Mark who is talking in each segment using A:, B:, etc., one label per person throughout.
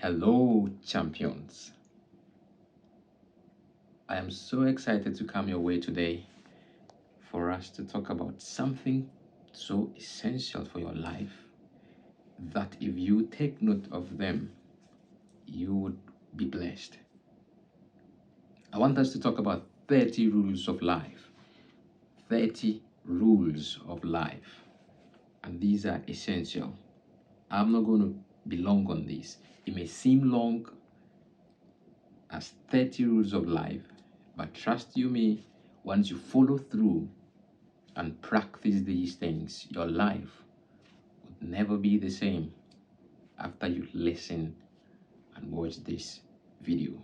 A: Hello, champions. I am so excited to come your way today for us to talk about something so essential for your life that if you take note of them, you would be blessed. I want us to talk about 30 rules of life. 30 rules of life. And these are essential. I'm not going to be long on this. It may seem long as 30 rules of life, but trust you me, once you follow through and practice these things, your life would never be the same after you listen and watch this video.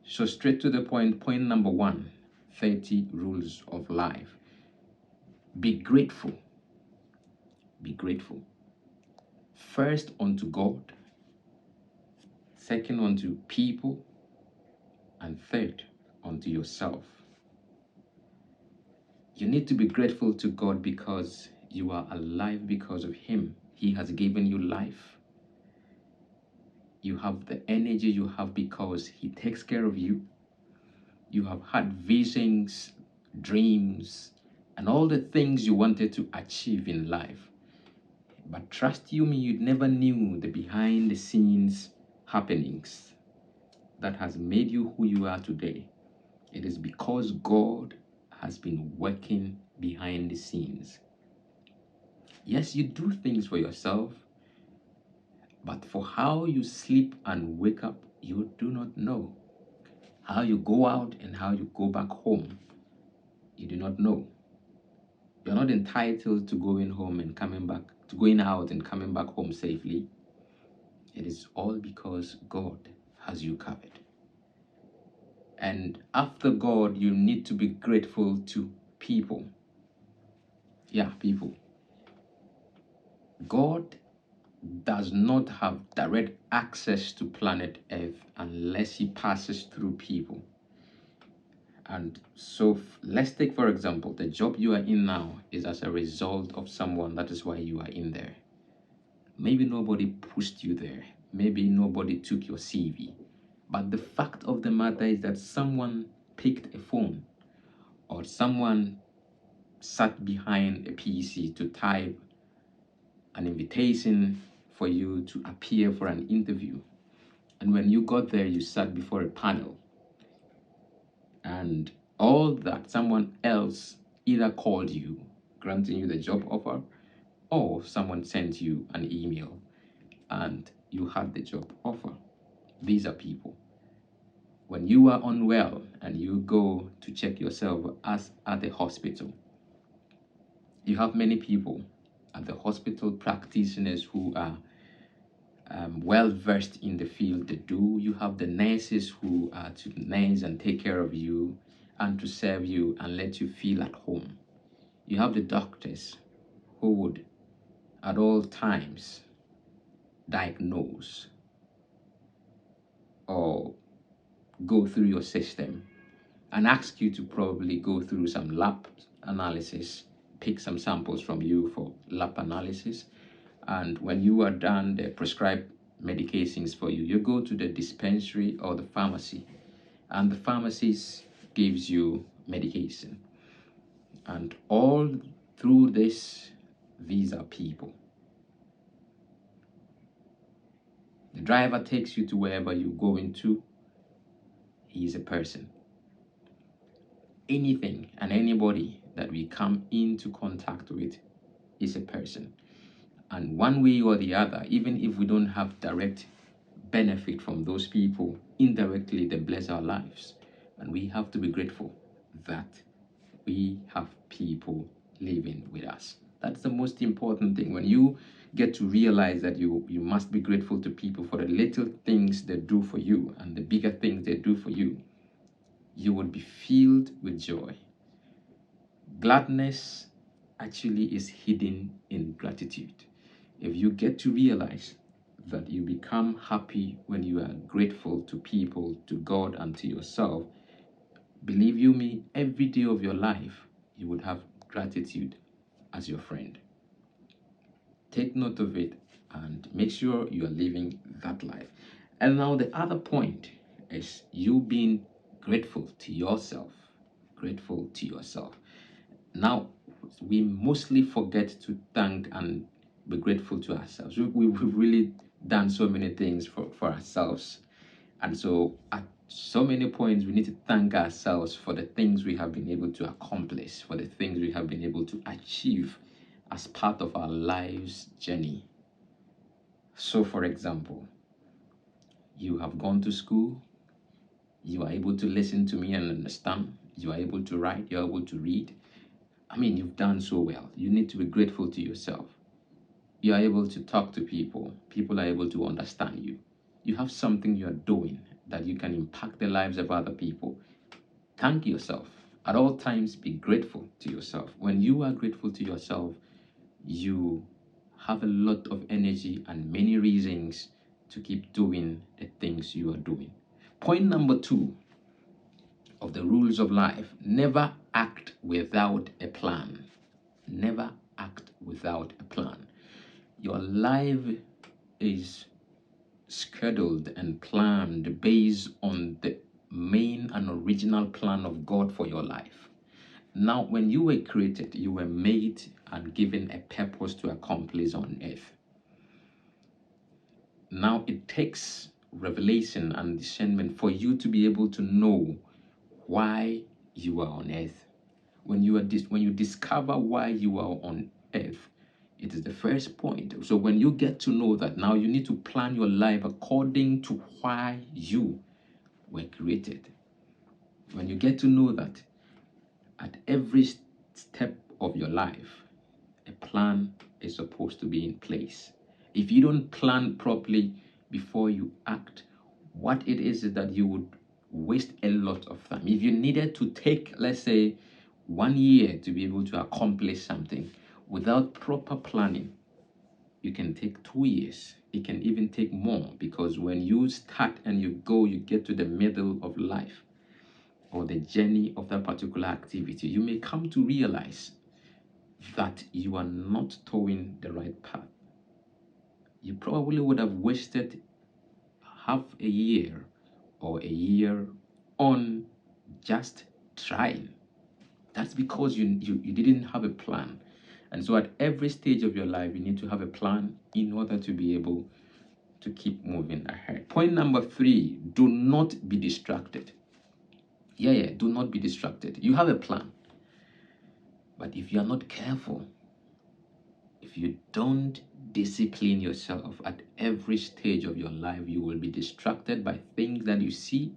A: So straight to the point, point number one, 30 rules of life. Be grateful. Be grateful. First unto God, second unto people, and third unto yourself. You need to be grateful to God because you are alive because of Him. He has given you life. You have the energy you have because He takes care of you. You have had visions, dreams, and all the things you wanted to achieve in life. But trust you me, you never knew the behind the scenes happenings that has made you who you are today. It is because God has been working behind the scenes. Yes, you do things for yourself, but for how you sleep and wake up, you do not know. How you go out and how you go back home, you do not know. You're not entitled to going home and coming back, to going out and coming back home safely. It is all because God has you covered. And after God, you need to be grateful to people. Yeah, people. God does not have direct access to planet Earth unless he passes through people. And so let's take, for example, the job you are in now is as a result of someone. That is why you are in there. Maybe nobody pushed you there. Maybe nobody took your CV. But the fact of the matter is that someone picked a phone or someone sat behind a PC to type an invitation for you to appear for an interview. And when you got there, you sat before a panel. And all that, someone else either called you, granting you the job offer, or someone sent you an email and you had the job offer. These are people. When you are unwell and you go to check yourself as at the hospital, you have many people at the hospital, practitioners who are well versed in the field they do. You have the nurses who are to nurse and take care of you and to serve you and let you feel at home. You have the doctors who would at all times diagnose or go through your system and ask you to probably go through some lab analysis, pick some samples from you for lab analysis. And when you are done, they prescribe medications for you. You go to the dispensary or the pharmacy, and the pharmacist gives you medication. And all through this, these are people. The driver takes you to wherever you're going to. He is a person. Anything and anybody that we come into contact with is a person. And one way or the other, even if we don't have direct benefit from those people, indirectly they bless our lives. And we have to be grateful that we have people living with us. That's the most important thing. When you get to realize that you must be grateful to people for the little things they do for you and the bigger things they do for you, you would be filled with joy. Gladness actually is hidden in gratitude. If you get to realize that you become happy when you are grateful to people, to God, and to yourself, believe you me, every day of your life, you would have gratitude as your friend. Take note of it and make sure you are living that life. And now the other point is you being grateful to yourself. Grateful to yourself. Now, we mostly forget to thank and be grateful to ourselves. We've really done so many things for ourselves. And so, at so many points, we need to thank ourselves for the things we have been able to accomplish, for the things we have been able to achieve as part of our life's journey. So, for example, you have gone to school, you are able to listen to me and understand, you are able to write, you're able to read. I mean, you've done so well. You need to be grateful to yourself. You are able to talk to people, people are able to understand you. You have something you're doing that you can impact the lives of other people. Thank yourself. At all times, be grateful to yourself. When you are grateful to yourself, you have a lot of energy and many reasons to keep doing the things you are doing. Point number 2 of the rules of life: never act without a plan. Never act without a plan. Your life is scheduled and planned based on the main and original plan of God for your life. Now, when you were created, you were made and given a purpose to accomplish on earth. Now, it takes revelation and discernment for you to be able to know why you are on earth. When you discover why you are on earth, it is the first point. So when you get to know that, now you need to plan your life according to why you were created. When you get to know that, at every step of your life, a plan is supposed to be in place. If you don't plan properly before you act, what it is that you would waste a lot of time. If you needed to take, let's say, 1 year to be able to accomplish something without proper planning, you can take 2 years. It can even take more, because when you start and you go, you get to the middle of life or the journey of that particular activity, you may come to realize that you are not towing the right path. You probably would have wasted half a year or a year on just trying. That's because you didn't have a plan. And so at every stage of your life, you need to have a plan in order to be able to keep moving ahead. Point number 3, do not be distracted. Do not be distracted. You have a plan. But if you are not careful, if you don't discipline yourself at every stage of your life, you will be distracted by things that you see.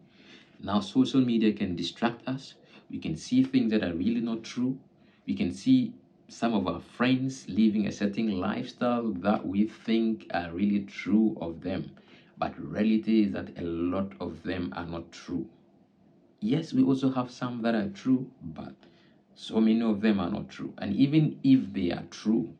A: Now, social media can distract us. We can see things that are really not true. We can see some of our friends living a certain lifestyle that we think are really true of them. But reality is that a lot of them are not true. Yes, we also have some that are true, but so many of them are not true. And even if they are true,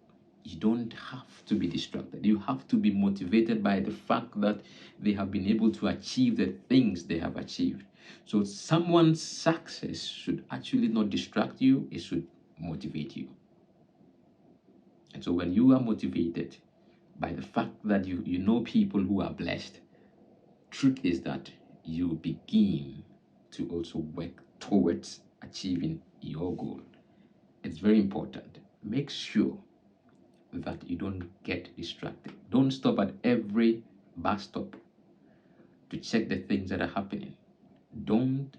A: you don't have to be distracted. You have to be motivated by the fact that they have been able to achieve the things they have achieved. So someone's success should actually not distract you, it should motivate you. And so when you are motivated by the fact that you know people who are blessed, truth is that you begin to also work towards achieving your goal. It's very important. Make sure that you don't get distracted. Don't stop at every bus stop to check the things that are happening. Don't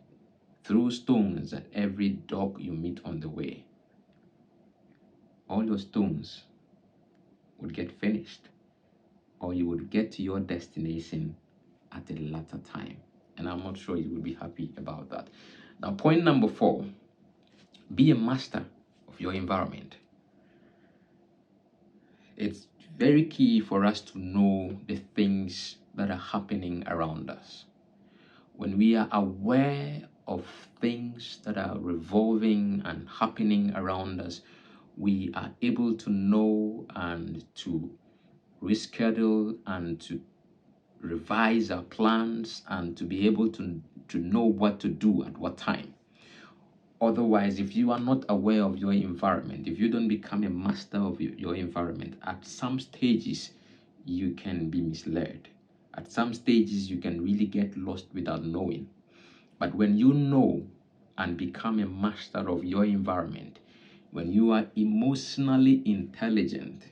A: throw stones at every dog you meet on the way. All your stones would get finished, or you would get to your destination at a later time. And I'm not sure you will be happy about that. Now, point number 4, be a master of your environment. It's very key for us to know the things that are happening around us. When we are aware of things that are revolving and happening around us, we are able to know and to reschedule and to revise our plans and to be able to know what to do at what time. Otherwise, if you are not aware of your environment, if you don't become a master of your environment, at some stages you can be misled. At some stages you can really get lost without knowing. But when you know and become a master of your environment, when you are emotionally intelligent,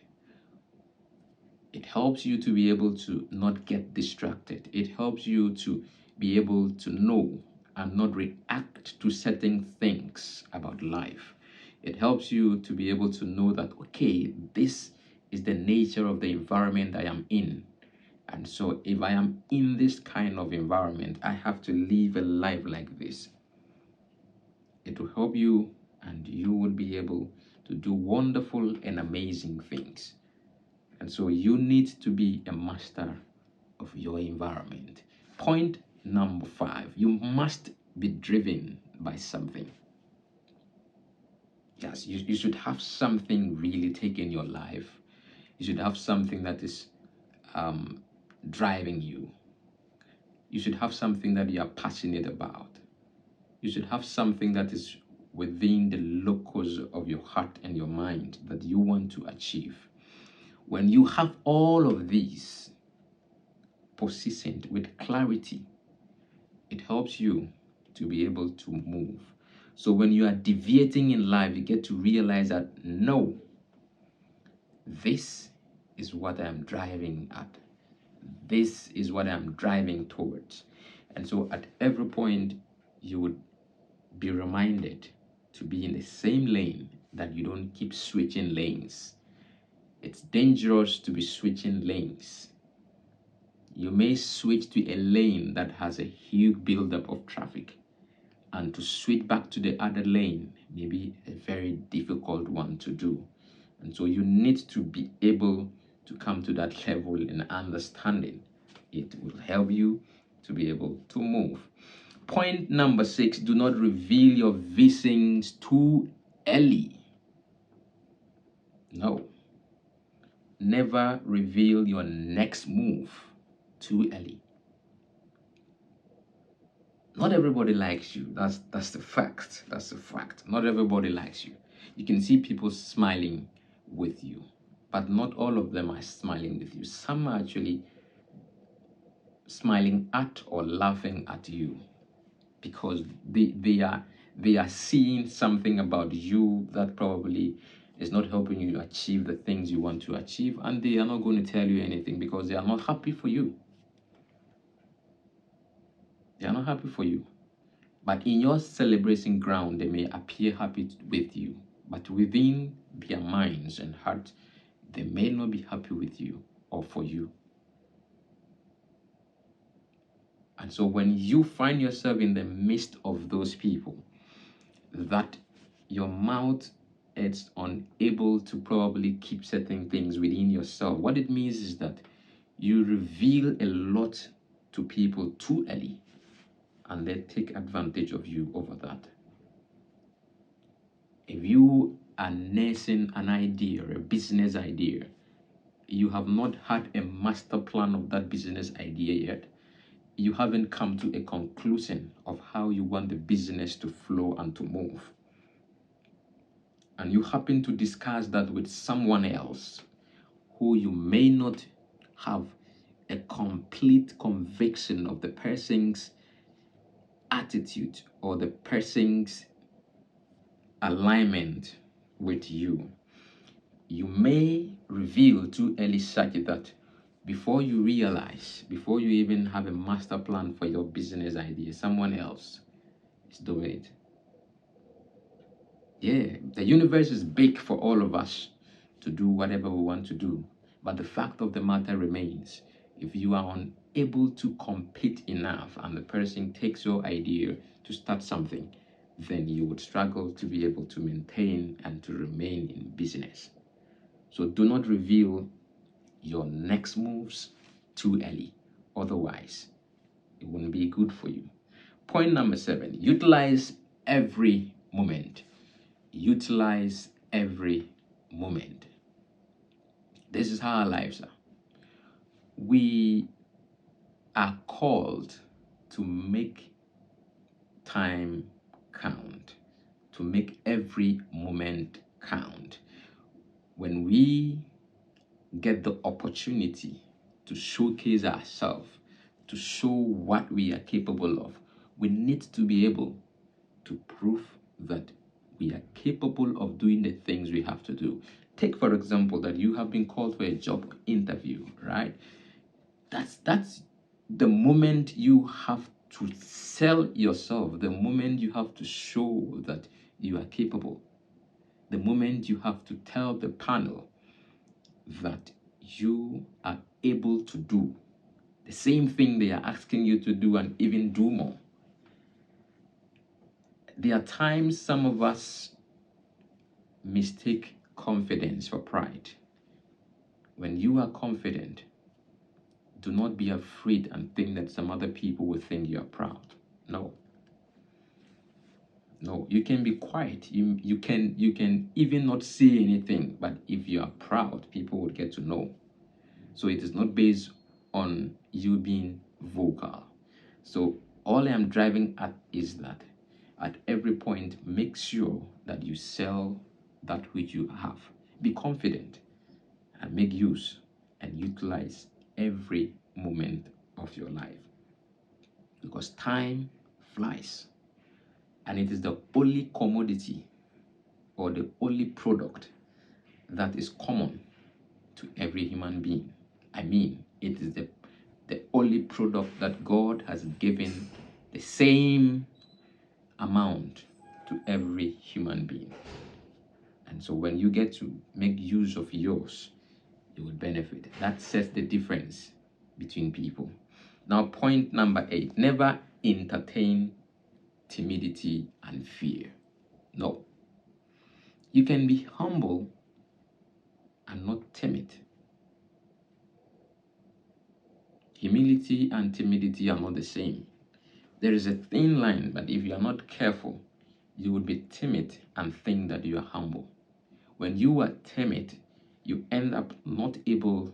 A: it helps you to be able to not get distracted. It helps you to be able to know and not react to certain things about life. It helps you to be able to know that, okay, this is the nature of the environment I am in. And so if I am in this kind of environment, I have to live a life like this. It will help you, and you will be able to do wonderful and amazing things. And so you need to be a master of your environment. Point number 5, you must be driven by something. Yes, you should have something really taking your life. You should have something that is driving you. You should have something that you are passionate about. You should have something that is within the locus of your heart and your mind that you want to achieve. When you have all of these positioned with clarity, it helps you to be able to move. So when you are deviating in life, you get to realize that no, this is what I'm driving at. This is what I'm driving towards. And so at every point, you would be reminded to be in the same lane, that you don't keep switching lanes. It's dangerous to be switching lanes. You may switch to a lane that has a huge buildup of traffic, and to switch back to the other lane may be a very difficult one to do. And so you need to be able to come to that level in understanding. It will help you to be able to move. Point number 6, do not reveal your visions too early. No. Never reveal your next move too early. Not everybody likes you. That's the fact. That's the fact. Not everybody likes you. You can see people smiling with you, but not all of them are smiling with you. Some are actually smiling at or laughing at you because they are seeing something about you that probably is not helping you achieve the things you want to achieve, and they are not going to tell you anything because they are not happy for you. They are not happy for you. But in your celebration ground, they may appear happy with you, but within their minds and heart, they may not be happy with you or for you. And so when you find yourself in the midst of those people, that your mouth is unable to probably keep certain things within yourself, what it means is that you reveal a lot to people too early, and they take advantage of you over that. If you are nursing an idea or a business idea, you have not had a master plan of that business idea yet, you haven't come to a conclusion of how you want the business to flow and to move, and you happen to discuss that with someone else who you may not have a complete conviction of the person's attitude or the person's alignment with you, you may reveal too early such that before you realize, before you even have a master plan for your business idea, someone else is doing it. Yeah, the universe is big for all of us to do whatever we want to do. But the fact of the matter remains, if you are unable to compete enough and the person takes your idea to start something, then you would struggle to be able to maintain and to remain in business. So do not reveal your next moves too early. Otherwise, it wouldn't be good for you. Point number 7, utilize every moment. Utilize every moment. This is how our lives are. We are called to make time count. to make every moment count. When we get the opportunity to showcase ourselves, to show what we are capable of, we need to be able to prove that we are capable of doing the things we have to do. Take, for example, that you have been called for a job interview, right? That's the moment you have to sell yourself, the moment you have to show that you are capable, the moment you have to tell the panel that you are able to do the same thing they are asking you to do and even do more. There are times some of us mistake confidence for pride. When you are confident, do not be afraid and think that some other people will think you are proud. No. No, you can be quiet. You can even not say anything, but if you are proud, people will get to know. So it is not based on you being vocal. So all I am driving at is that at every point, make sure that you sell that which you have. Be confident and make use and utilize every moment of your life, because time flies, and it is the only commodity or the only product that is common to every human being. I mean, it is the only product that God has given the same amount to every human being. And so when you get to make use of yours, you will benefit. That sets the difference between people. Now, point number 8, never entertain timidity and fear. No. You can be humble and not timid. Humility and timidity are not the same. There is a thin line, but if you are not careful, you will be timid and think that you are humble. When you are timid, you end up not able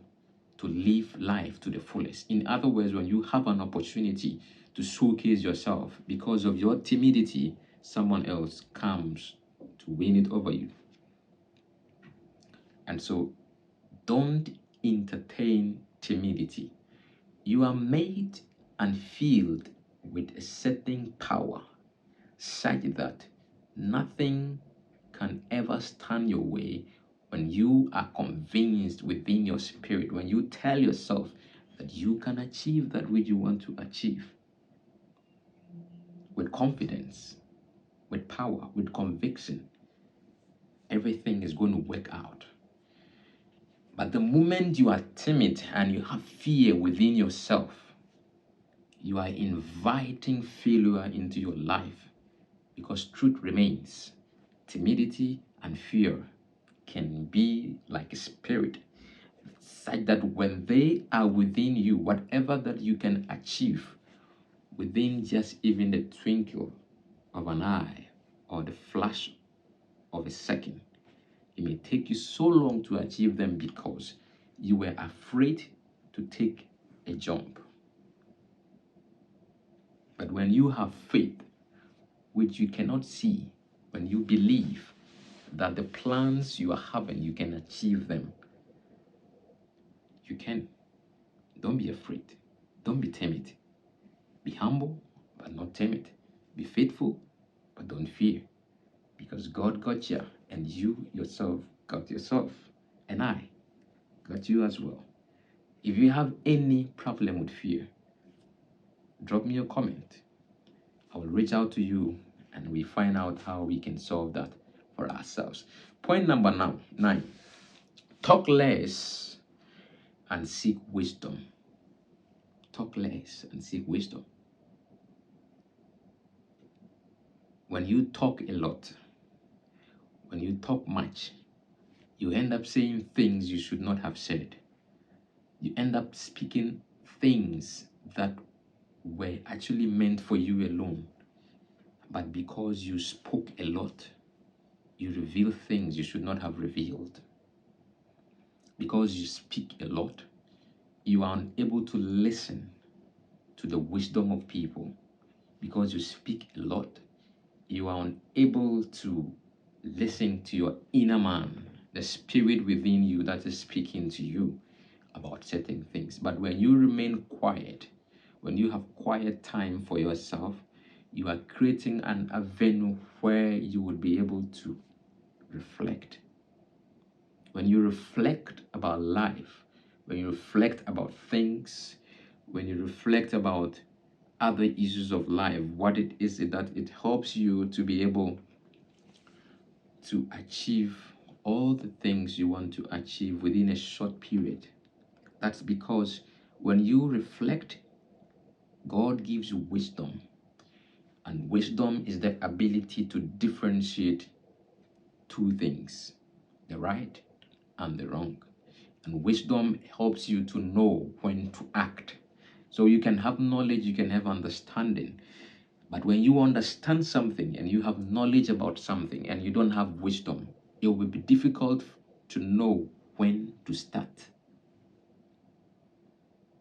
A: to live life to the fullest. In other words, when you have an opportunity to showcase yourself, because of your timidity, someone else comes to win it over you. And so, don't entertain timidity. You are made and filled with a certain power, such that nothing can ever stand your way when you are convinced within your spirit, when you tell yourself that you can achieve that which you want to achieve. With confidence, with power, with conviction, everything is going to work out. But the moment you are timid and you have fear within yourself, you are inviting failure into your life, because truth remains. Timidity and fear can be like a spirit, such that when they are within you, whatever that you can achieve within just even the twinkle of an eye or the flash of a second, it may take you so long to achieve them because you were afraid to take a jump. But when you have faith, which you cannot see, when you believe that the plans you are having, you can achieve them, you can. Don't be afraid. Don't be timid. Be humble, but not timid. Be faithful, but don't fear. Because God got you, and you yourself got yourself. And I got you as well. If you have any problem with fear, drop me a comment. I will reach out to you and we find out how we can solve that for ourselves. Point number 9. Talk less and seek wisdom. Talk less and seek wisdom. When you talk a lot, when you talk much, you end up saying things you should not have said. You end up speaking things that were actually meant for you alone. But because you spoke a lot, you reveal things you should not have revealed. Because you speak a lot, you are unable to listen to the wisdom of people. Because you speak a lot, you are unable to listen to your inner man, the spirit within you that is speaking to you about certain things. But when you remain quiet, when you have quiet time for yourself, you are creating an avenue where you will be able to reflect. When you reflect about life, when you reflect about things, when you reflect about other issues of life, what it is that it helps you to be able to achieve all the things you want to achieve within a short period. That's because when you reflect, God gives you wisdom. And wisdom is the ability to differentiate two things, the right and the wrong. And wisdom helps you to know when to act. So you can have knowledge, you can have understanding. But when you understand something and you have knowledge about something and you don't have wisdom, it will be difficult to know when to start.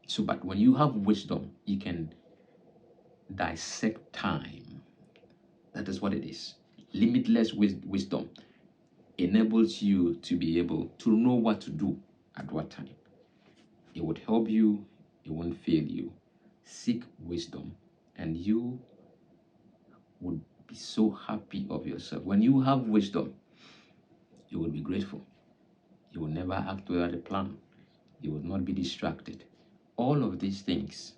A: So, but when you have wisdom, you can dissect time. That is what it is. Limitless wisdom enables you to be able to know what to do at what time. It would help you, it won't fail you. Seek wisdom, and you would be so happy of yourself. When you have wisdom, you will be grateful. You will never act without a plan. You will not be distracted. All of these things,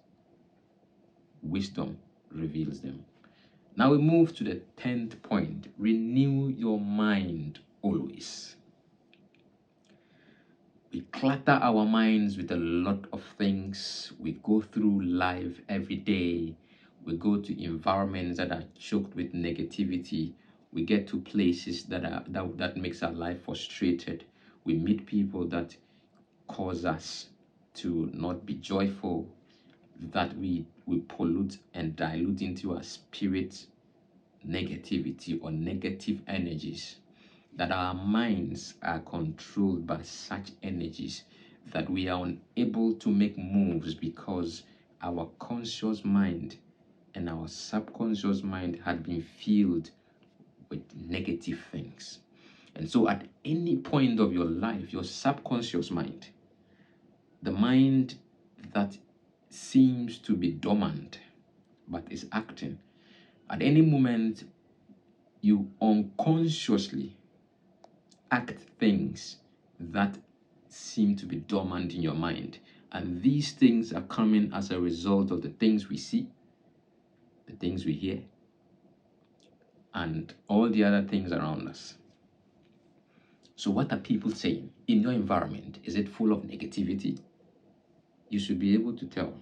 A: wisdom reveals them. Now we move to the 10th point. Renew your mind always. We clutter our minds with a lot of things. We go through life every day. We go to environments that are choked with negativity. We get to places that makes our life frustrated. We meet people that cause us to not be joyful, that we pollute and dilute into our spirit negativity or negative energies, that our minds are controlled by such energies that we are unable to make moves because our conscious mind and our subconscious mind had been filled with negative things. And so at any point of your life, your subconscious mind, the mind that seems to be dormant but is acting, at any moment you unconsciously act things that seem to be dormant in your mind. And these things are coming as a result of the things we see, the things we hear, and all the other things around us. So what are people saying in your environment? Is it full of negativity? You should be able to tell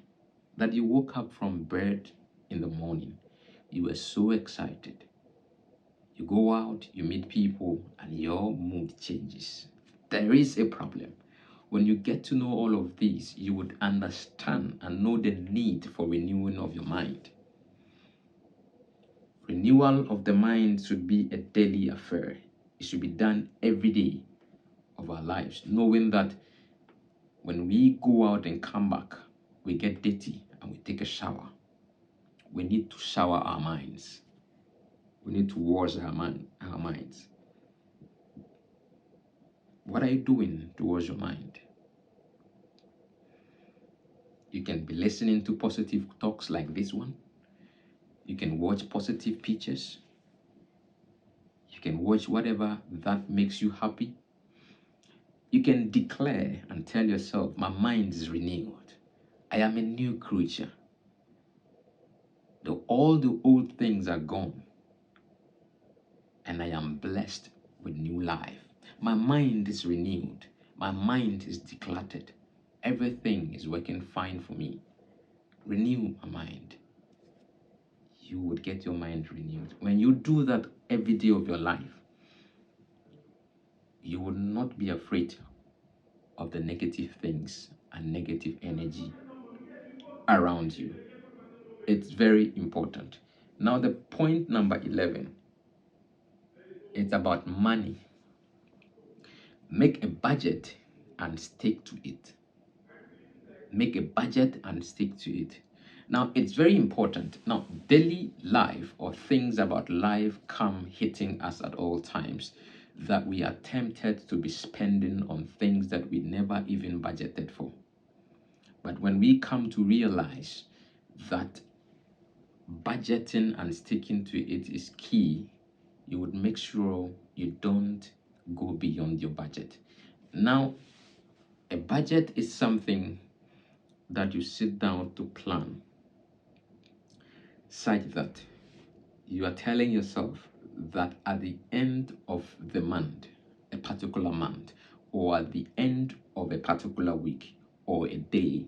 A: that you woke up from bed in the morning. You were so excited. You go out, you meet people, and your mood changes. There is a problem. When you get to know all of these, you would understand and know the need for renewing of your mind. Renewal of the mind should be a daily affair. It should be done every day of our lives, knowing that when we go out and come back, we get dirty and we take a shower. We need to shower our minds. We need to wash our minds. What are you doing to wash your mind? You can be listening to positive talks like this one. You can watch positive pictures. You can watch whatever that makes you happy. You can declare and tell yourself, my mind is renewed. I am a new creature. All the old things are gone. And I am blessed with new life. My mind is renewed. My mind is decluttered. Everything is working fine for me. Renew my mind. You would get your mind renewed. When you do that every day of your life, you will not be afraid of the negative things and negative energy around you. It's very important. Now, the point number 11, it's about money. Make a budget and stick to it. Make a budget and stick to it. Now, it's very important. Now, daily life or things about life come hitting us at all times that we are tempted to be spending on things that we never even budgeted for. But when we come to realize that budgeting and sticking to it is key, you would make sure you don't go beyond your budget. Now, a budget is something that you sit down to plan such that you are telling yourself that at the end of the month, a particular month, or at the end of a particular week or a day,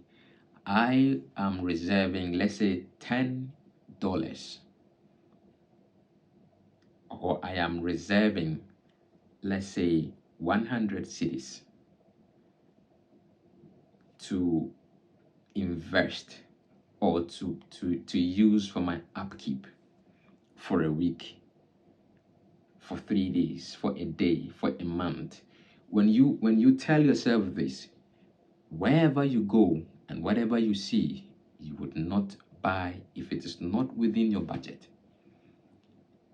A: I am reserving, let's say, $10, or I am reserving, let's say, 100 cities to invest or to use for my upkeep for a week, for 3 days, for a day, for a month. When you tell yourself this, wherever you go and whatever you see, you would not buy if it is not within your budget.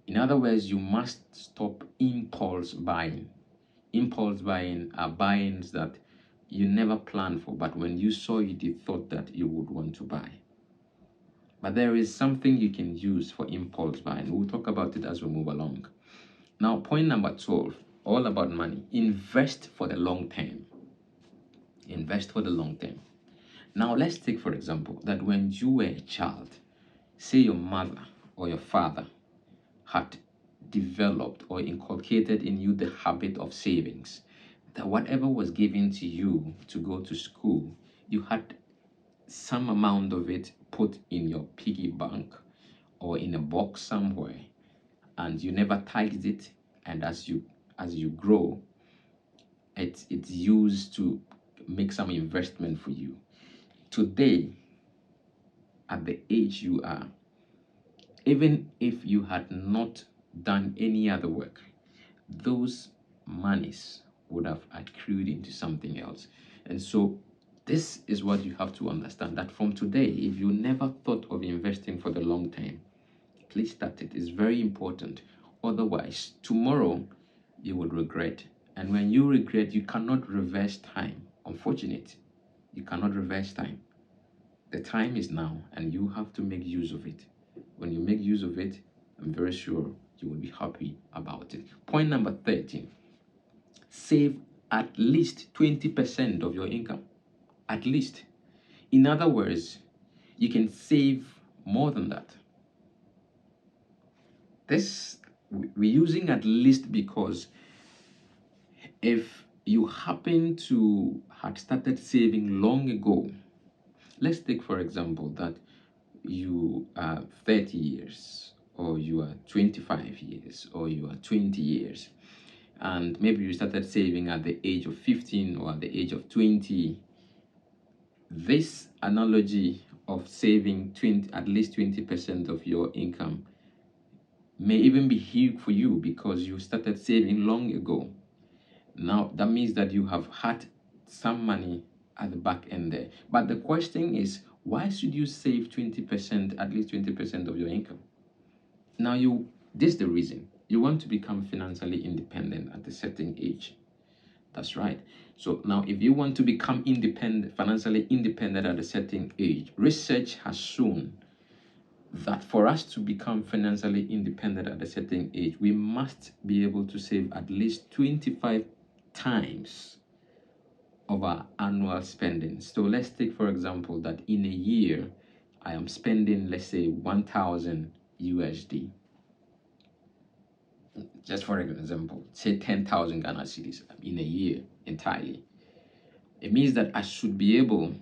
A: In other words, you must stop impulse buying. Impulse buying are buyings that you never planned for, but when you saw it, you thought that you would want to buy. But there is something you can use for impulse buying. We'll talk about it as we move along. Now, point number 12, all about money. Invest for the long term. Invest for the long term. Now, let's take, for example, that when you were a child, say your mother or your father had developed or inculcated in you the habit of savings, that whatever was given to you to go to school, you had some amount of it put in your piggy bank or in a box somewhere, and you never touched it. And as you grow, it's used to make some investment for you. Today, at the age you are, even if you had not done any other work, those monies would have accrued into something else. And so this is what you have to understand, that from today, if you never thought of investing for the long term, please start it. It's very important. Otherwise, tomorrow you will regret. And when you regret, you cannot reverse time. Unfortunate, you cannot reverse time. The time is now, and you have to make use of it. When you make use of it, I'm very sure you will be happy about it. Point number 13, save at least 20% of your income. At least. In other words, you can save more than that. This, we're using at least because if you happen to have started saving long ago, let's take for example that you are 30 years, or you are 25 years, or you are 20 years, and maybe you started saving at the age of 15 or at the age of 20. This analogy of saving at least 20% of your income may even be huge for you because you started saving long ago. Now, that means that you have had some money at the back end there. But the question is, why should you save 20%, at least 20% of your income? Now, this is the reason. You want to become financially independent at a certain age. That's right. So now, if you want to become financially independent at a certain age, research has shown that for us to become financially independent at a certain age, we must be able to save at least 25 times of our annual spending. So let's take, for example, that in a year, I am spending, let's say, 1,000 USD. Just for example, say 10,000 Ghana cedis in a year entirely. It means that I should be able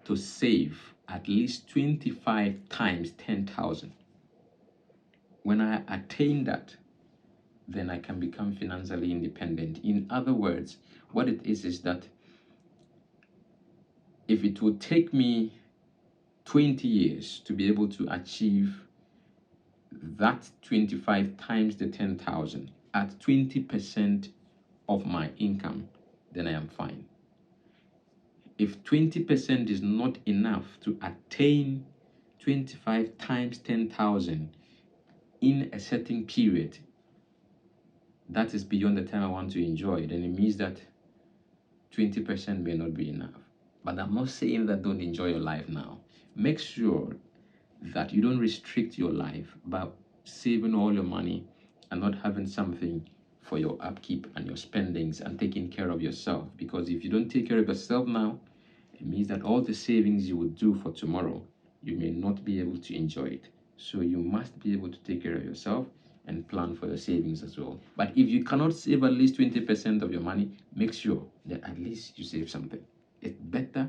A: to save at least 25 times 10,000. When I attain that, then I can become financially independent. In other words, what it is that if it would take me 20 years to be able to achieve that 25 times the 10,000 at 20% of my income, then I am fine. If 20% is not enough to attain 25 times 10,000 in a certain period, that is beyond the time I want to enjoy, then it means that 20% may not be enough. But I'm not saying that don't enjoy your life now. Make sure that you don't restrict your life by saving all your money and not having something for your upkeep and your spendings and taking care of yourself. Because if you don't take care of yourself now, it means that all the savings you would do for tomorrow, you may not be able to enjoy it. So you must be able to take care of yourself and plan for your savings as well. But if you cannot save at least 20% of your money, make sure that at least you save something. It's better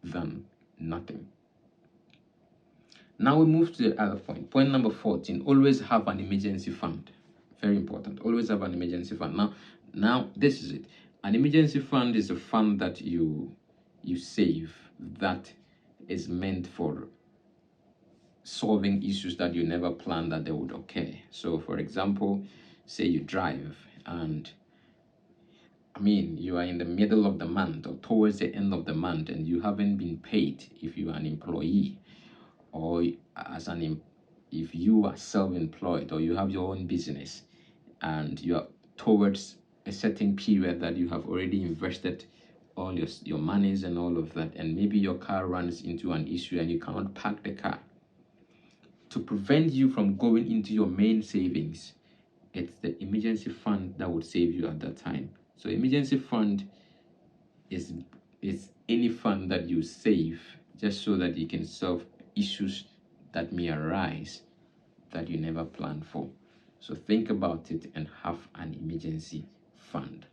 A: than nothing. Now we move to the other point. Point number 14, always have an emergency fund. Very important. Always have an emergency fund. Now this is it. An emergency fund is a fund that you save that is meant for solving issues that you never planned that they would occur. So for example, say you drive and you are in the middle of the month or towards the end of the month and you haven't been paid if you are an employee, or if you are self-employed or you have your own business and you are towards a certain period that you have already invested all your monies and all of that, and maybe your car runs into an issue and you cannot park the car. To prevent you from going into your main savings, it's the emergency fund that would save you at that time. So emergency fund is any fund that you save just so that you can solve issues that may arise that you never planned for. So think about it and have an emergency fund.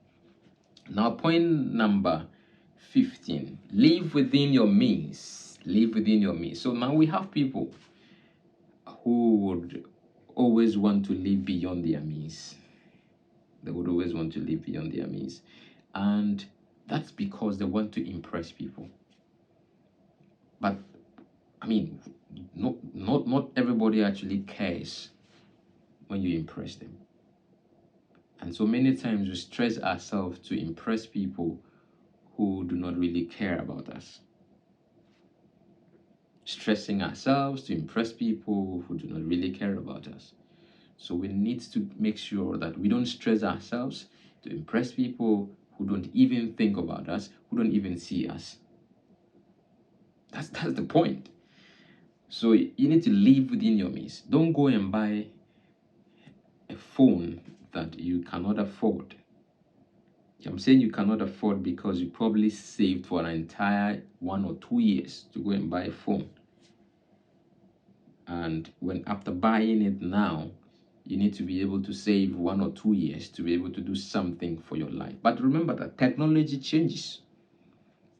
A: Now, point number 15, live within your means. Live within your means. So now we have people who would always want to live beyond their means. They would always want to live beyond their means. And that's because they want to impress people. But not everybody actually cares when you impress them. And so many times we stress ourselves to impress people who do not really care about us. Stressing ourselves to impress people who do not really care about us. So we need to make sure that we don't stress ourselves to impress people who don't even think about us, who don't even see us. That's the point. So you need to live within your means. Don't go and buy a phone that you cannot afford. I'm saying you cannot afford because you probably saved for an entire 1 or 2 years to go and buy a phone. And when after buying it now, you need to be able to save 1 or 2 years to be able to do something for your life. But remember that technology changes.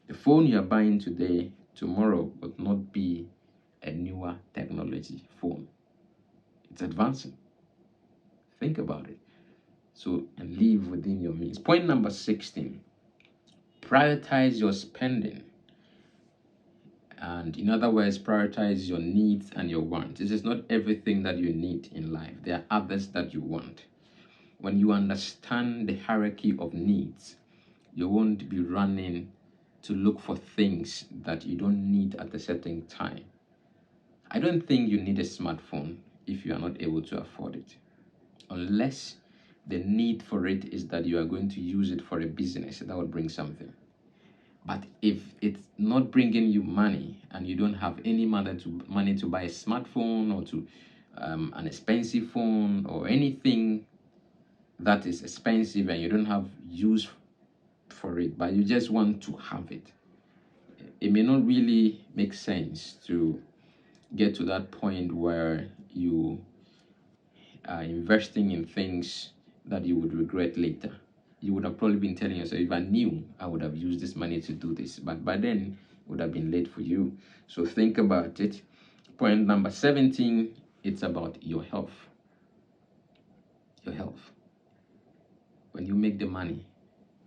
A: The phone you are buying today, tomorrow would not be a newer technology phone. It's advancing. Think about it. So, and live within your means. Point number 16, prioritize your spending. And in other words, prioritize your needs and your wants. This is not everything that you need in life. There are others that you want. When you understand the hierarchy of needs, you won't be running to look for things that you don't need at a certain time. I don't think you need a smartphone if you are not able to afford it, unless the need for it is that you are going to use it for a business that would bring something. But if it's not bringing you money and you don't have any money to buy a smartphone or to an expensive phone or anything that is expensive and you don't have use for it, but you just want to have it, it may not really make sense to get to that point where you are investing in things that you would regret later. You would have probably been telling yourself, if I knew, I would have used this money to do this. But by then, it would have been late for you. So think about it. Point number 17, it's about your health. Your health. When you make the money,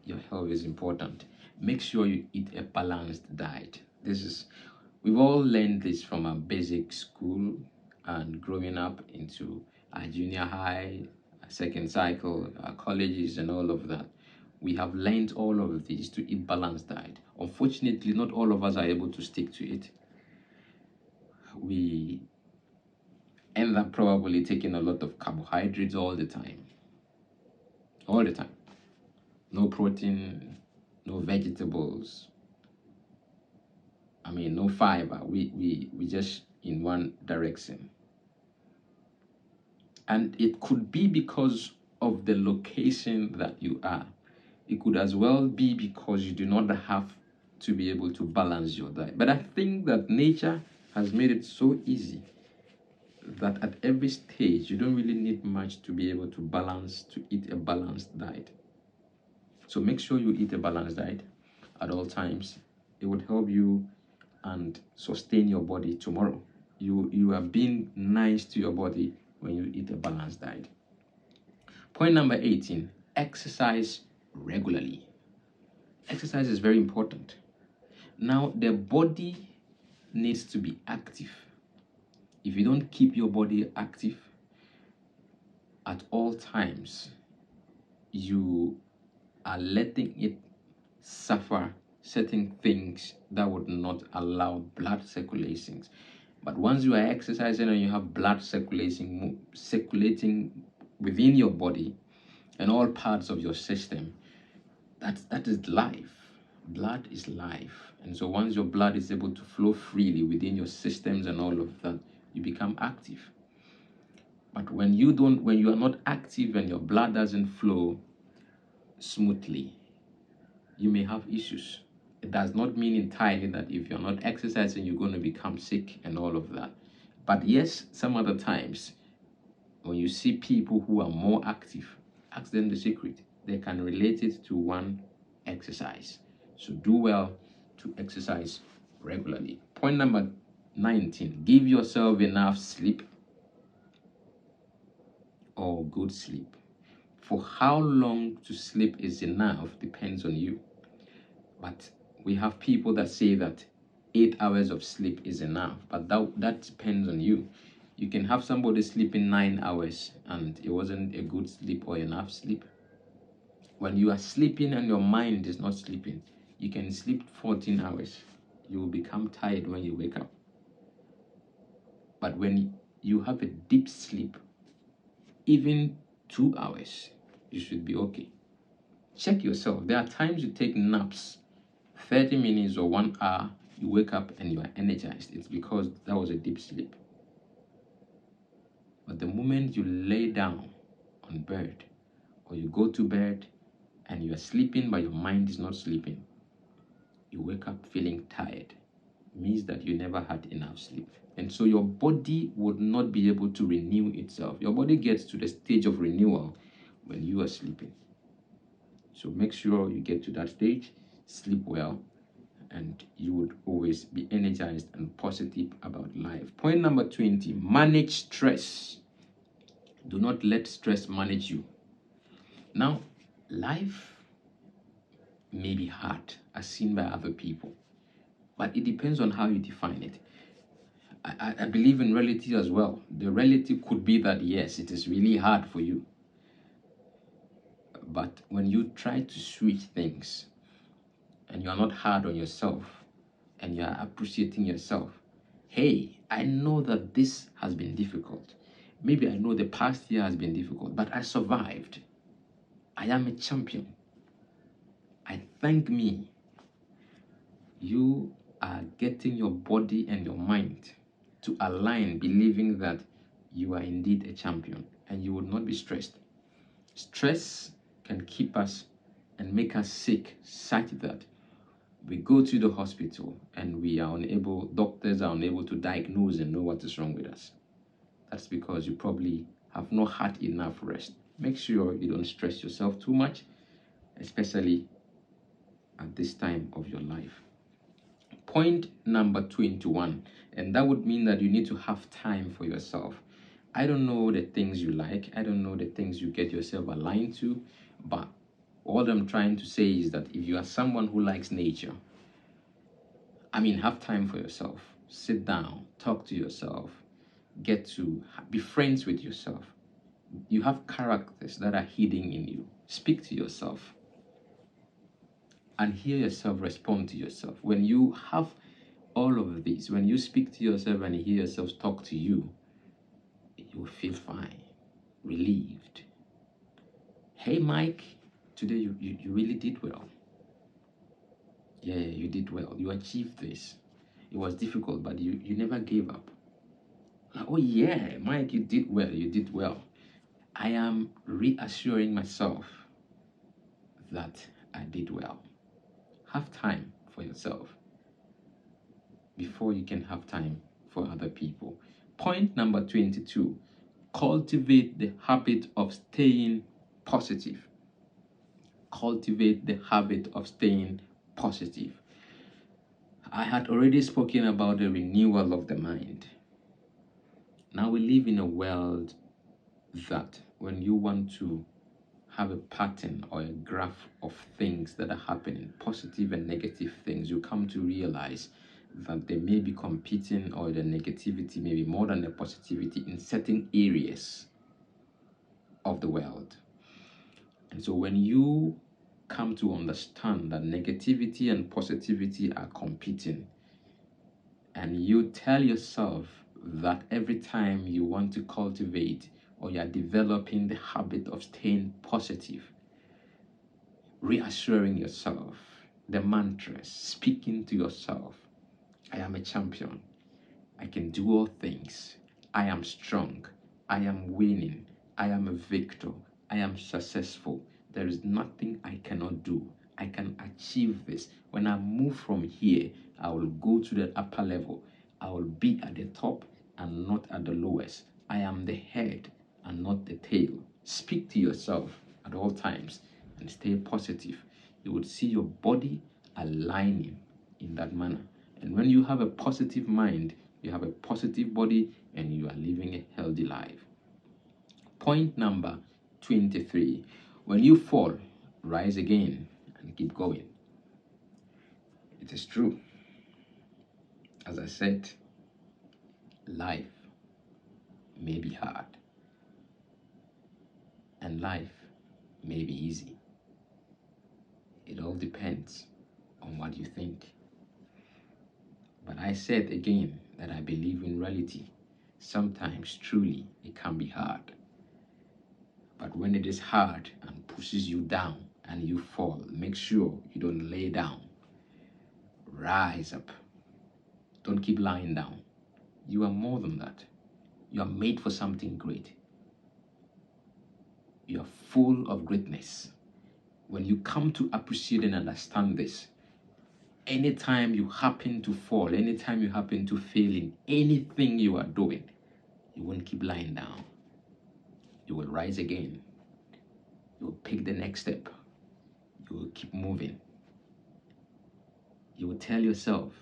A: your health is important. Make sure you eat a balanced diet. We've all learned this from our basic school and growing up into our junior high, our second cycle, our colleges and all of that. We have learned all of these to eat balanced diet. Unfortunately, not all of us are able to stick to it. we end up probably taking a lot of carbohydrates all the time. All the time. No protein, no vegetables. I mean, no fiber. We just in one direction. And it could be because of the location that you are. It could as well be because you do not have to be able to balance your diet. But I think that nature has made it so easy that at every stage you don't really need much to be able to eat a balanced diet. So make sure you eat a balanced diet at all times. It would help you and sustain your body tomorrow. You are being nice to your body when you eat a balanced diet. Point number 18, exercise regularly. Exercise is very important. Now, the body needs to be active. If you don't keep your body active at all times, you are letting it suffer certain things that would not allow blood circulation. But once you are exercising and you have blood circulating within your body and all parts of your system, that is life. Blood is life. And so once your blood is able to flow freely within your systems and all of that, you become active. But when you are not active and your blood doesn't flow smoothly, you may have issues. It does not mean entirely that if you're not exercising, you're going to become sick and all of that. But yes, some other times, when you see people who are more active, ask them the secret. They can relate it to one exercise. So do well to exercise regularly. Point number 19, give yourself enough sleep or good sleep. For how long to sleep is enough depends on you. But we have people that say that 8 hours of sleep is enough, but that depends on you. You can have somebody sleeping 9 hours and it wasn't a good sleep or enough sleep. When you are sleeping and your mind is not sleeping, you can sleep 14 hours. You will become tired when you wake up. But when you have a deep sleep, even 2 hours, you should be okay. Check yourself. There are times you take naps, 30 minutes or 1 hour, you wake up and you are energized. It's because that was a deep sleep. But the moment you lay down on bed or you go to bed and you are sleeping but your mind is not sleeping, you wake up feeling tired. It means that you never had enough sleep. And so your body would not be able to renew itself. Your body gets to the stage of renewal when you are sleeping. So make sure you get to that stage, sleep well, and you would always be energized and positive about life. Point number 20, manage stress. Do not let stress manage you. Now, life may be hard as seen by other people, but it depends on how you define it. I believe in reality as well. The reality could be that yes, it is really hard for you. But when you try to switch things and you are not hard on yourself and you are appreciating yourself, hey, I know that this has been difficult. Maybe I know the past year has been difficult, but I survived. I am a champion. I thank me. You are getting your body and your mind to align, believing that you are indeed a champion and you will not be stressed. Stress can keep us and make us sick such that we go to the hospital and doctors are unable to diagnose and know what is wrong with us. That's because you probably have not had enough rest. Make sure you don't stress yourself too much, especially at this time of your life. Point number 21, and that would mean that you need to have time for yourself. I don't know the things you like, I don't know the things you get yourself aligned to, but all I'm trying to say is that if you are someone who likes nature, have time for yourself. Sit down, talk to yourself, get to be friends with yourself. You have characters that are hidden in you. Speak to yourself and hear yourself respond to yourself. When you have all of this, when you speak to yourself and hear yourself talk to you, you feel fine, relieved. Hey, Mike, today you really did well. Yeah, you did well. You achieved this. It was difficult, but you never gave up. Oh, yeah, Mike, you did well. You did well. I am reassuring myself that I did well. Have time for yourself before you can have time for other people. Point number 22, cultivate the habit of staying positive. Cultivate the habit of staying positive. I had already spoken about the renewal of the mind. Now we live in a world that when you want to have a pattern or a graph of things that are happening, positive and negative things, you come to realize that they may be competing, or the negativity may be more than the positivity in certain areas of the world. And so when you come to understand that negativity and positivity are competing, and you tell yourself that every time you want to cultivate or you're developing the habit of staying positive, reassuring yourself, the mantras, speaking to yourself, I am a champion, I can do all things, I am strong, I am winning, I am a victor, I am successful, there is nothing I cannot do, I can achieve this. When I move from here, I will go to the upper level, I will be at the top and not at the lowest. I am the head and not the tail. Speak to yourself at all times and stay positive. You would see your body aligning in that manner. And when you have a positive mind, you have a positive body, and you are living a healthy life. Point number 23. When you fall, rise again and keep going. It is true. As I said, life may be hard and life may be easy. It all depends on what you think. But I said again that I believe in reality. Sometimes, truly, it can be hard. But when it is hard and pushes you down and you fall, make sure you don't lay down. Rise up. Don't keep lying down. You are more than that. You are made for something great. You are full of greatness. When you come to appreciate and understand this, anytime you happen to fall, anytime you happen to fail in anything you are doing, you won't keep lying down. You will rise again. You will pick the next step. You will keep moving. You will tell yourself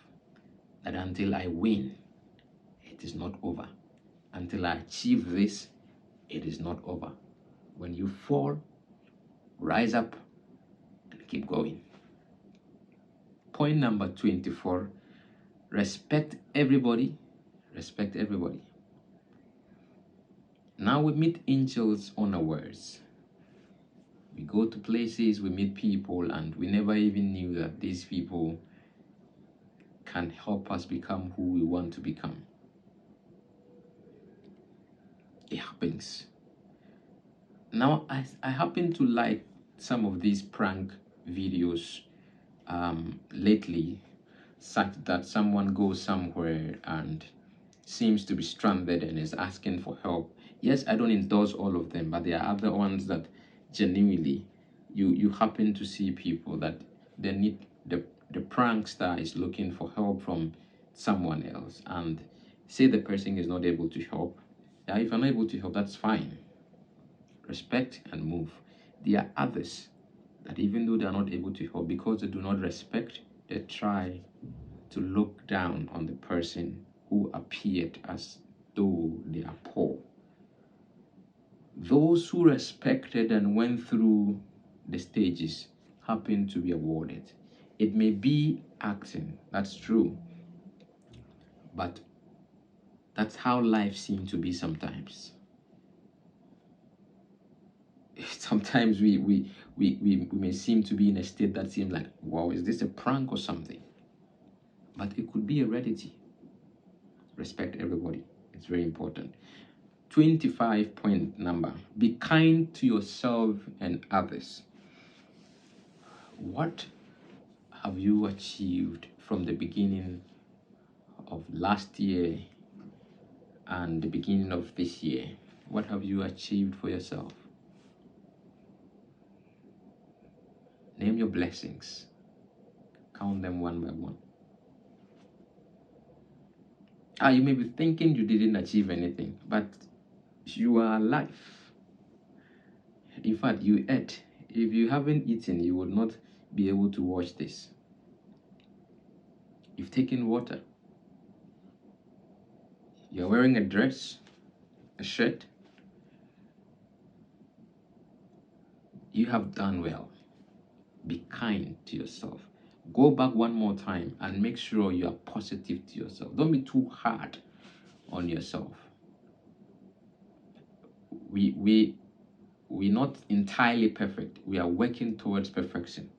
A: that until I win, it is not over. Until I achieve this, it is not over. When you fall, rise up and keep going. Point number 24, respect everybody. Respect everybody. Now we meet angels unawares. We go to places, we meet people, and we never even knew that these people can help us become who we want to become. It happens. Now, I happen to like some of these prank videos lately, such that someone goes somewhere and seems to be stranded and is asking for help. Yes, I don't endorse all of them, but there are other ones that genuinely you happen to see people that they need the prankster is looking for help from someone else, and say the person is not able to help. Yeah, if you're not able to help, that's fine. Respect and move. There are others that even though they are not able to help, because they do not respect, they try to look down on the person who appeared as though they are poor. Those who respected and went through the stages happen to be awarded. It may be acting, that's true, but that's how life seems to be sometimes. Sometimes we may seem to be in a state that seems like, wow, is this a prank or something? but it could be heredity. Respect everybody. It's very important. 25 point number. Be kind to yourself and others. What have you achieved from the beginning of last year and the beginning of this year? What have you achieved for yourself? Name your blessings. Count them one by one. You may be thinking you didn't achieve anything, but you are alive. In fact, you ate. If you haven't eaten, you would not be able to watch this. You've taken water. You're wearing a dress, a shirt. You have done well. Be kind to yourself. Go back one more time and make sure you are positive to yourself. Don't be too hard on yourself. We're not entirely perfect. We are working towards perfection.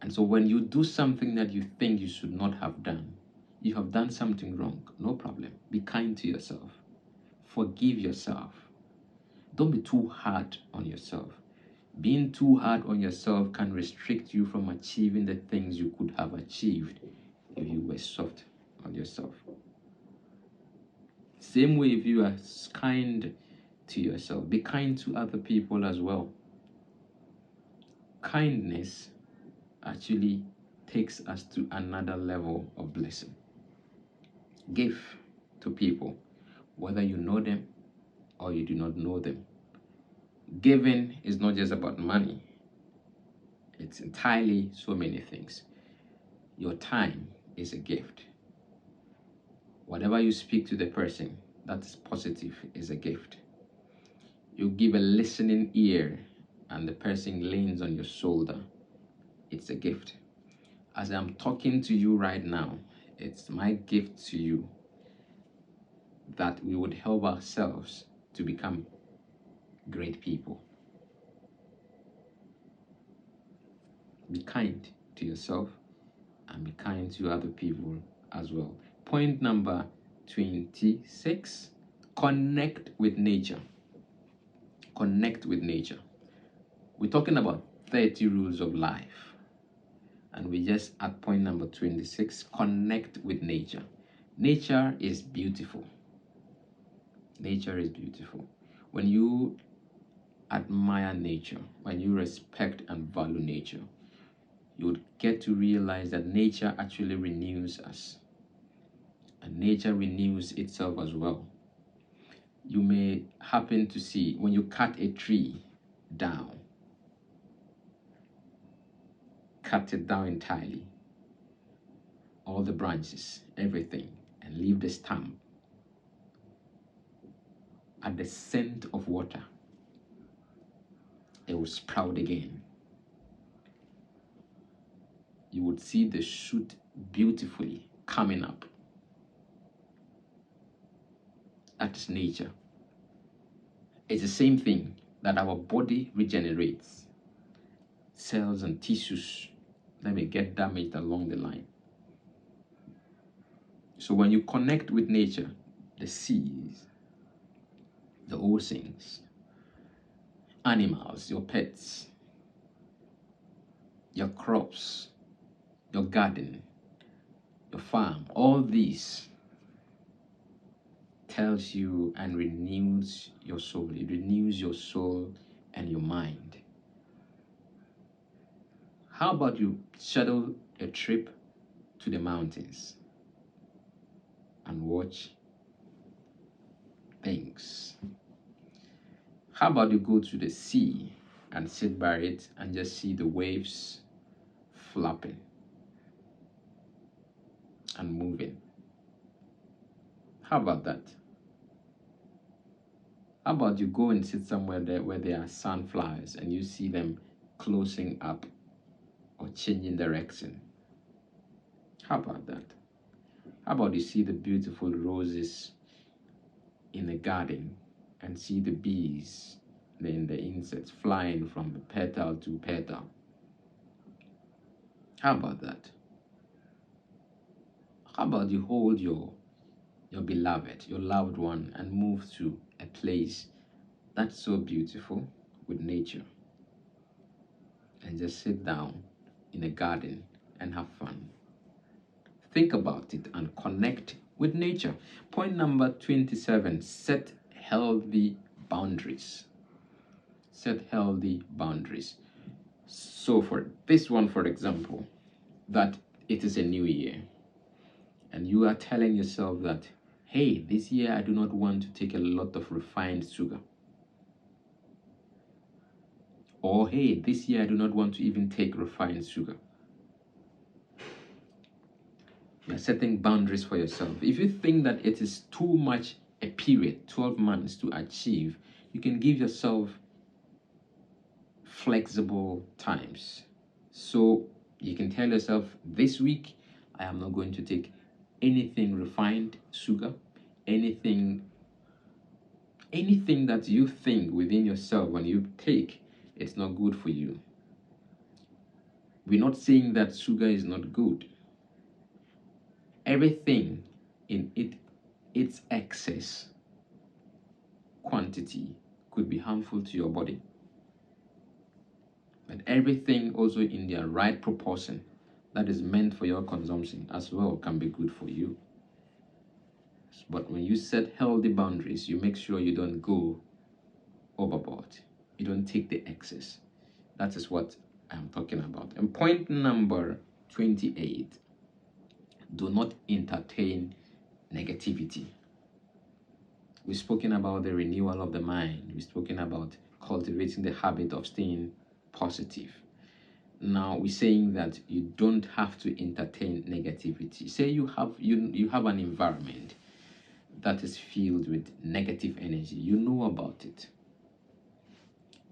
A: And so when you do something that you think you should not have done, you have done something wrong. No problem. Be kind to yourself. Forgive yourself. Don't be too hard on yourself. Being too hard on yourself can restrict you from achieving the things you could have achieved if you were soft on yourself. Same way, if you are kind to yourself, be kind to other people as well. Kindness actually takes us to another level of blessing. Give to people, whether you know them or you do not know them. Giving is not just about money. It's entirely so many things. Your time is a gift. Whatever you speak to the person that's positive is a gift. You give a listening ear and the person leans on your shoulder. It's a gift. As I'm talking to you right now, it's my gift to you that we would help ourselves to become great people. Be kind to yourself and be kind to other people as well. Point number 26, connect with nature. Connect with nature. We're talking about 30 rules of life. And we just at point number 26, connect with nature. Nature is beautiful. Nature is beautiful. When you admire nature, when you respect and value nature, you would get to realize that nature actually renews us. And nature renews itself as well. You may happen to see when you cut a tree down, cut it down entirely, all the branches, everything, and leave the stump at the scent of water, it will sprout again. You would see the shoot beautifully coming up. That is nature. It's the same thing that our body regenerates. Cells and tissues that may get damaged along the line. So when you connect with nature, the seas, the oceans, animals, your pets, your crops, your garden, your farm, all these tells you and renews your soul. It renews your soul and your mind. How about you schedule a trip to the mountains and watch things? How about you go to the sea and sit by it and just see the waves flapping and moving? How about that? How about you go and sit somewhere there where there are sunflowers and you see them closing up or changing direction? How about that? How about you see the beautiful roses in the garden and see the bees, then the insects flying from petal to petal? How about that? How about you hold your beloved, your loved one, and move to a place that's so beautiful with nature, and just sit down in a garden and have fun. Think about it and connect with nature. Point number 27, set healthy boundaries. Set healthy boundaries. So, for this one, for example, that it is a new year, and you are telling yourself that, hey, this year I do not want to take a lot of refined sugar. Or, hey, this year I do not want to even take refined sugar. You're setting boundaries for yourself. If you think that it is too much a period, 12 months to achieve, you can give yourself flexible times. So you can tell yourself, this week I am not going to take anything refined sugar, anything that you think within yourself when you take, it's not good for you. We're not saying that sugar is not good. Everything in its excess quantity could be harmful to your body. But everything also in their right proportion that is meant for your consumption as well can be good for you. But when you set healthy boundaries, you make sure you don't go overboard. You don't take the excess. That is what I'm talking about. And point number 28, do not entertain negativity. We've spoken about the renewal of the mind. We've spoken about cultivating the habit of staying positive. Now we're saying that you don't have to entertain negativity. Say you have an environment that is filled with negative energy. You know about it.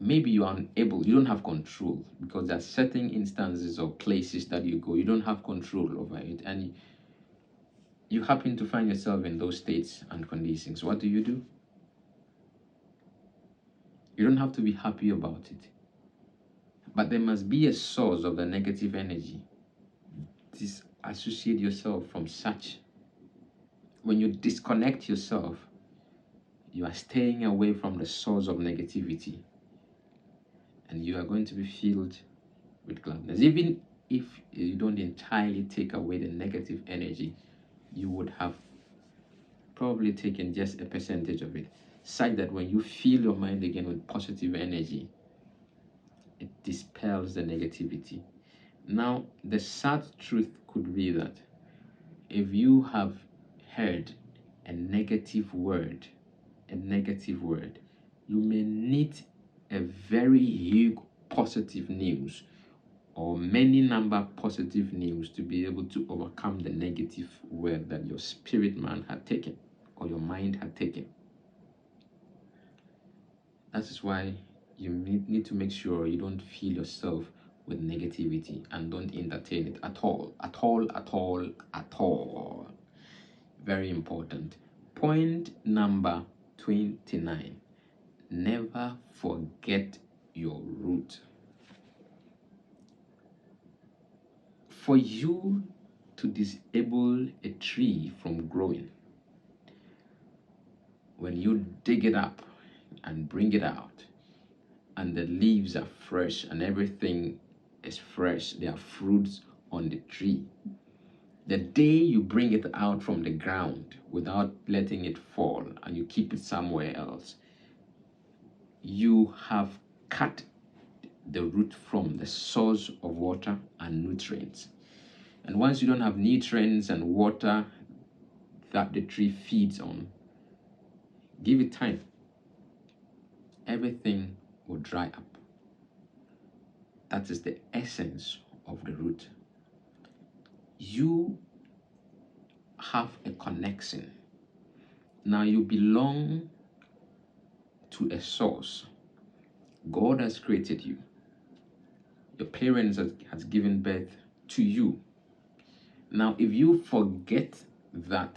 A: Maybe you are unable, you don't have control, because there are certain instances or places that you go, you don't have control over it, and you happen to find yourself in those states and conditions. What do? You don't have to be happy about it. But there must be a source of the negative energy. Disassociate yourself from such. When you disconnect yourself, you are staying away from the source of negativity, and you are going to be filled with gladness. Even if you don't entirely take away the negative energy, you would have probably taken just a percentage of it, such that when you fill your mind again with positive energy, it dispels the negativity. Now, the sad truth could be that if you have heard a negative word, you may need a very huge positive news or many number positive news to be able to overcome the negative word that your spirit man had taken or your mind had taken. That is why you need to make sure you don't fill yourself with negativity and don't entertain it at all. Very important. Point number 29. Never forget your root. For you to disable a tree from growing, when you dig it up and bring it out, and the leaves are fresh and everything is fresh, there are fruits on the tree. The day you bring it out from the ground without letting it fall and you keep it somewhere else, you have cut the root from the source of water and nutrients. And once you don't have nutrients and water that the tree feeds on, give it time. Everything will dry up. That is the essence of the root. You have a connection. Now you belong to a source. God has created you. Your parents has given birth to you. Now, if you forget that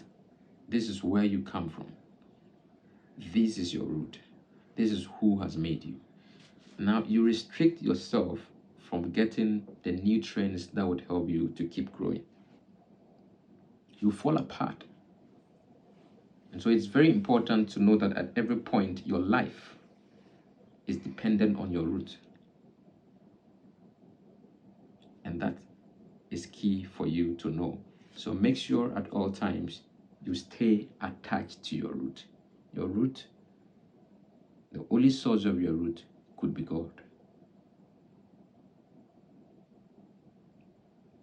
A: this is where you come from, this is your root, this is who has made you, now you restrict yourself from getting the nutrients that would help you to keep growing. you fall apart. And so it's very important to know that at every point, your life is dependent on your root. And that is key for you to know. So make sure at all times you stay attached to your root. Your root, the only source of your root could be God.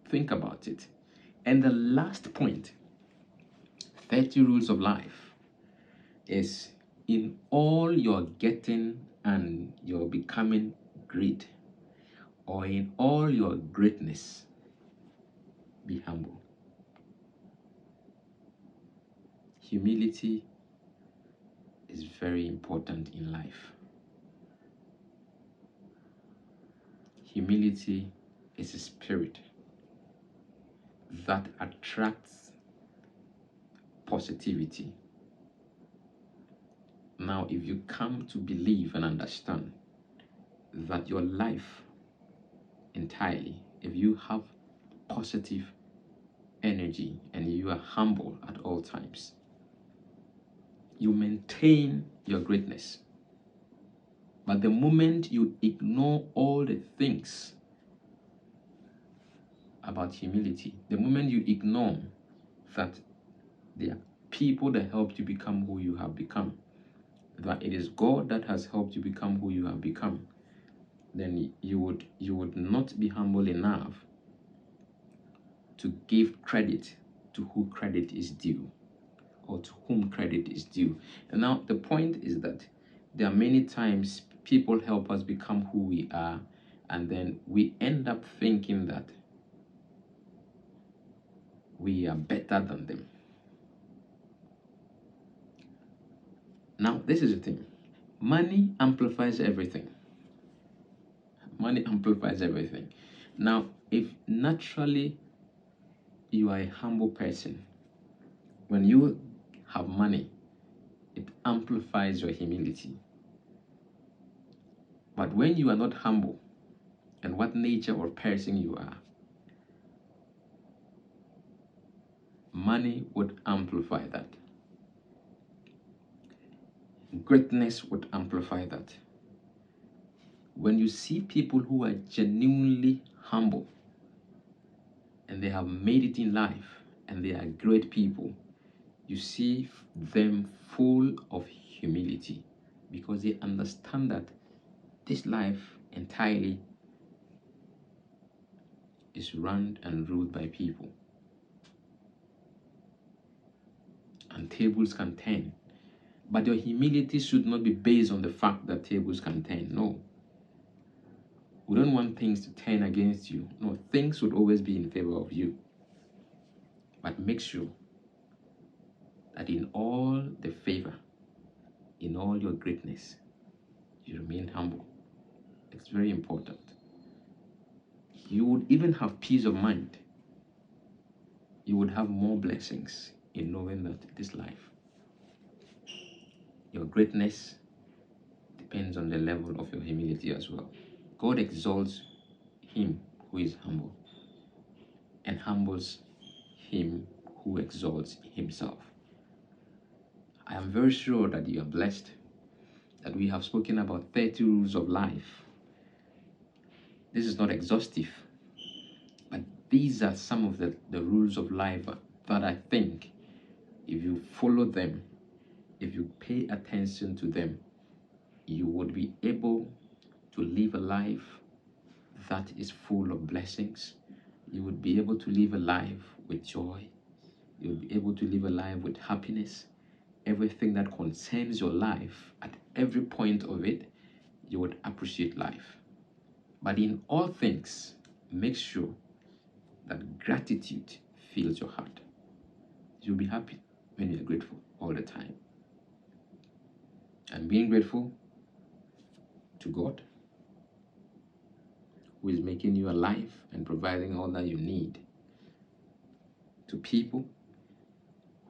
A: Think about it. And the last point, 30 rules of life, is in all you're getting and you're becoming great, or in all your greatness, be humble. Humility is very important in life. Humility is a spirit that attracts positivity. Now, if you come to believe and understand that your life entirely, if you have positive energy and you are humble at all times, you maintain your greatness. But the moment you ignore all the things about humility, the moment you ignore that there are people that helped you become who you have become, that it is God that has helped you become who you have become, then you would not be humble enough to give credit to who credit is due, or to whom credit is due. And now the point is that there are many times people help us become who we are, and then we end up thinking that we are better than them. Now, this is the thing. Money amplifies everything. Money amplifies everything. Now, if naturally you are a humble person, when you have money, it amplifies your humility. But when you are not humble, and what nature or person you are, money would amplify that. Greatness would amplify that. When you see people who are genuinely humble and they have made it in life and they are great people, you see them full of humility, because they understand that this life entirely is run and ruled by people, and tables can turn. But your humility should not be based on the fact that tables can turn. No. We don't want things to turn against you. No, things would always be in favor of you. But make sure that in all the favor, in all your greatness, you remain humble. It's very important. You would even have peace of mind. You would have more blessings in knowing that this life, your greatness depends on the level of your humility as well. God exalts him who is humble, and humbles him who exalts himself. I am very sure that you are blessed, that we have spoken about 30 rules of life. This is not exhaustive, but these are some of the rules of life that I think if you follow them, if you pay attention to them, you would be able to live a life that is full of blessings. You would be able to live a life with joy. You would be able to live a life with happiness. Everything that concerns your life, at every point of it, you would appreciate life. But in all things, make sure that gratitude fills your heart. You'll be happy when you're grateful all the time. And being grateful to God, who is making you alive and providing all that you need, to people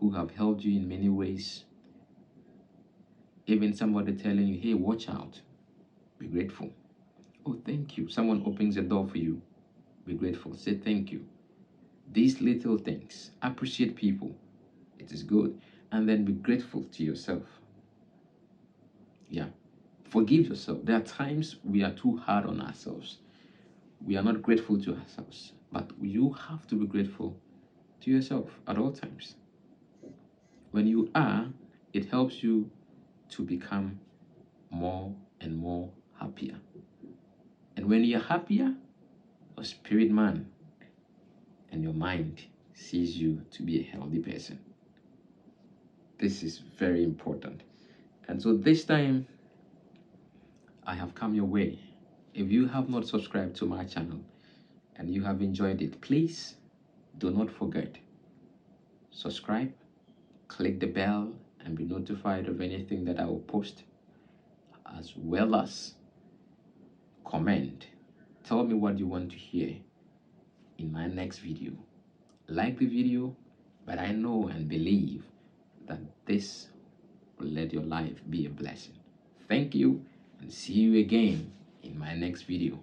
A: who have helped you in many ways, even somebody telling you, hey, watch out, be grateful. Oh, thank you. Someone opens a door for you, be grateful. Say thank you. These little things. Appreciate people. It is good. And then be grateful to yourself. Yeah. Forgive yourself. There are times we are too hard on ourselves. We are not grateful to ourselves. But you have to be grateful to yourself at all times. When you are, it helps you to become more and more happier. And when you're happier, your spirit man and your mind sees you to be a healthy person. This is very important. And so this time, I have come your way. If you have not subscribed to my channel and you have enjoyed it, please do not forget, subscribe, click the bell, and be notified of anything that I will post, as well as comment. Tell me what you want to hear in my next video. Like the video, but I know and believe that this will let your life be a blessing. Thank you, and see you again in my next video.